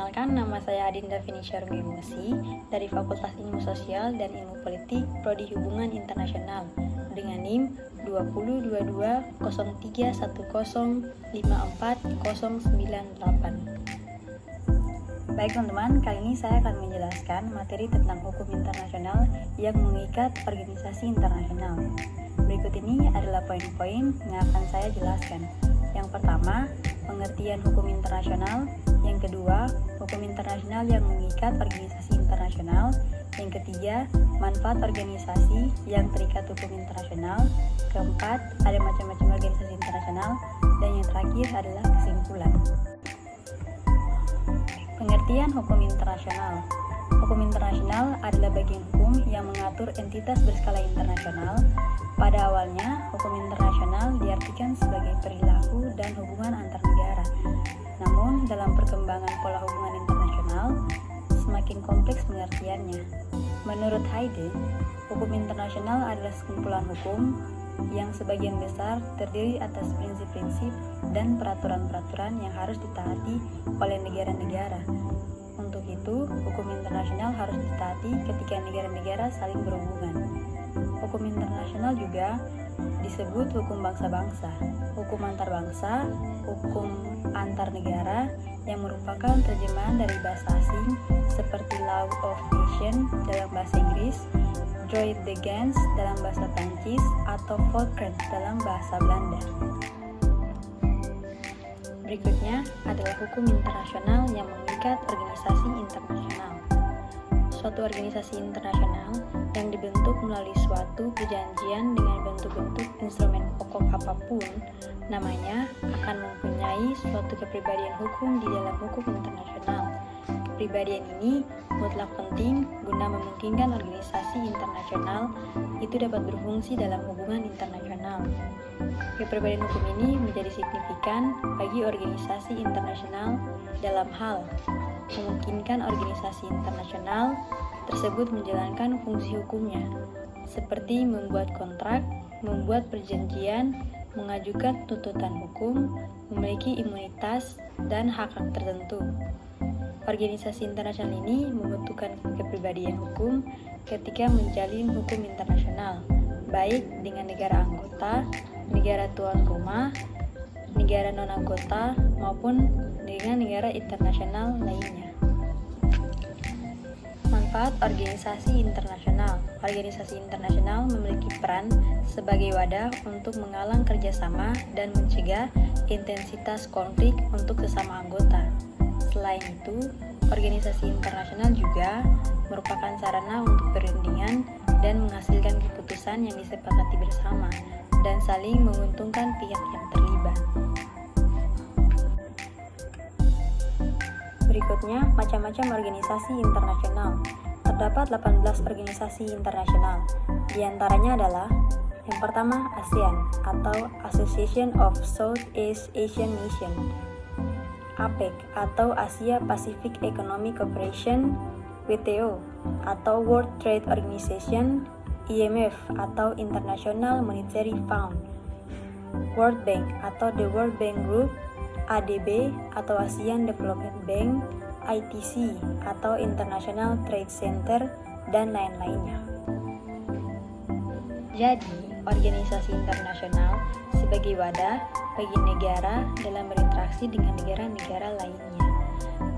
Perkenalkan, nama saya Adinda Finisha Rumimusi dari Fakultas Ilmu Sosial dan Ilmu Politik Prodi Hubungan Internasional dengan NIM 20220310540098. Baik teman-teman, kali ini saya akan menjelaskan materi tentang hukum internasional yang mengikat organisasi internasional. Berikut ini adalah poin-poin yang akan saya jelaskan. Yang pertama, pengertian hukum internasional. Yang kedua, hukum internasional yang mengikat organisasi internasional. Yang ketiga, manfaat organisasi yang terikat hukum internasional. Keempat, ada macam-macam organisasi internasional. Dan yang terakhir adalah kesimpulan. Pengertian hukum internasional. Hukum internasional adalah bagian hukum yang mengatur entitas berskala internasional. Pada awalnya, hukum internasional diartikan sebagai perilaku dan hubungan antar negara. Namun, dalam perkembangan pola hubungan internasional, semakin kompleks pengertiannya. Menurut Hayde, hukum internasional adalah sekumpulan hukum yang sebagian besar terdiri atas prinsip-prinsip dan peraturan-peraturan yang harus ditaati oleh negara-negara. Untuk itu, hukum internasional harus ditaati ketika negara-negara saling berhubungan. Hukum internasional juga disebut hukum bangsa-bangsa, hukum antar bangsa, hukum antar negara yang merupakan terjemahan dari bahasa asing seperti Law of Nations dalam bahasa Inggris, Droit de Gens dalam bahasa Prancis, atau Volksrecht dalam bahasa Belanda. Berikutnya adalah hukum internasional yang mengikat organisasi internasional. Suatu organisasi internasional yang dibentuk melalui suatu perjanjian dengan bentuk-bentuk instrumen pokok apapun, namanya akan mempunyai suatu kepribadian hukum di dalam hukum internasional. Kepribadian ini mutlak penting guna memungkinkan organisasi internasional itu dapat berfungsi dalam hubungan internasional. Kepribadian hukum ini menjadi signifikan bagi organisasi internasional dalam hal memungkinkan organisasi internasional tersebut menjalankan fungsi hukumnya, seperti membuat kontrak, membuat perjanjian, mengajukan tuntutan hukum, memiliki imunitas, dan hak-hak tertentu. Organisasi internasional ini membentukkan kepribadian hukum ketika menjalin hukum internasional, baik dengan negara anggota, negara tuan rumah, negara non-anggota, maupun dengan negara internasional lainnya. Manfaat organisasi internasional. Organisasi internasional memiliki peran sebagai wadah untuk menggalang kerjasama dan mencegah intensitas konflik untuk sesama anggota. Selain itu, organisasi internasional juga merupakan sarana untuk perundingan dan menghasilkan keputusan yang disepakati bersama dan saling menguntungkan pihak yang terlibat. Berikutnya, macam-macam organisasi internasional. Terdapat 18 organisasi internasional. Di antaranya adalah yang pertama, ASEAN atau Association of Southeast Asian Nations, APEC atau Asia Pacific Economic Cooperation, WTO atau World Trade Organization, IMF atau International Monetary Fund, World Bank atau The World Bank Group, ADB atau ASEAN Development Bank, ITC atau International Trade Center, dan lain-lainnya. Jadi, organisasi internasional sebagai wadah bagi negara dalam berinteraksi dengan negara-negara lainnya.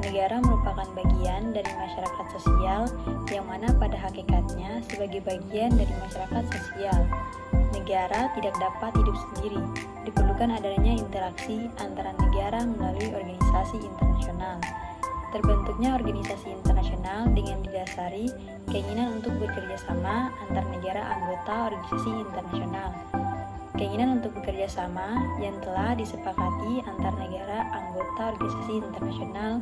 Negara merupakan bagian dari masyarakat sosial yang mana pada hakikatnya sebagai bagian dari masyarakat sosial. Negara tidak dapat hidup sendiri, diperlukan adanya interaksi antara negara melalui organisasi internasional. Terbentuknya organisasi internasional dengan didasari keinginan untuk bekerja sama antar negara anggota organisasi internasional. Keinginan untuk bekerja sama yang telah disepakati antar negara anggota organisasi internasional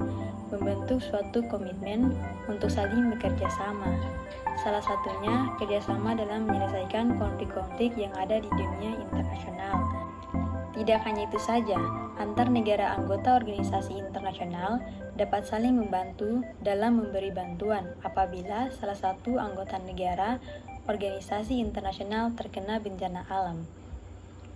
membentuk suatu komitmen untuk saling bekerja sama. Salah satunya kerjasama dalam menyelesaikan konflik-konflik yang ada di dunia internasional. Tidak hanya itu saja, antar negara anggota organisasi internasional dapat saling membantu dalam memberi bantuan apabila salah satu anggota negara organisasi internasional terkena bencana alam.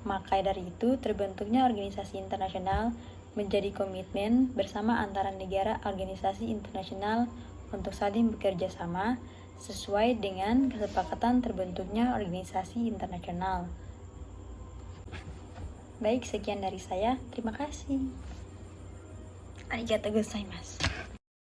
Maka dari itu terbentuknya organisasi internasional menjadi komitmen bersama antara negara organisasi internasional untuk saling bekerja sama sesuai dengan kesepakatan terbentuknya organisasi internasional. Baik, sekian dari saya. Terima kasih. Arigatou gozaimasu.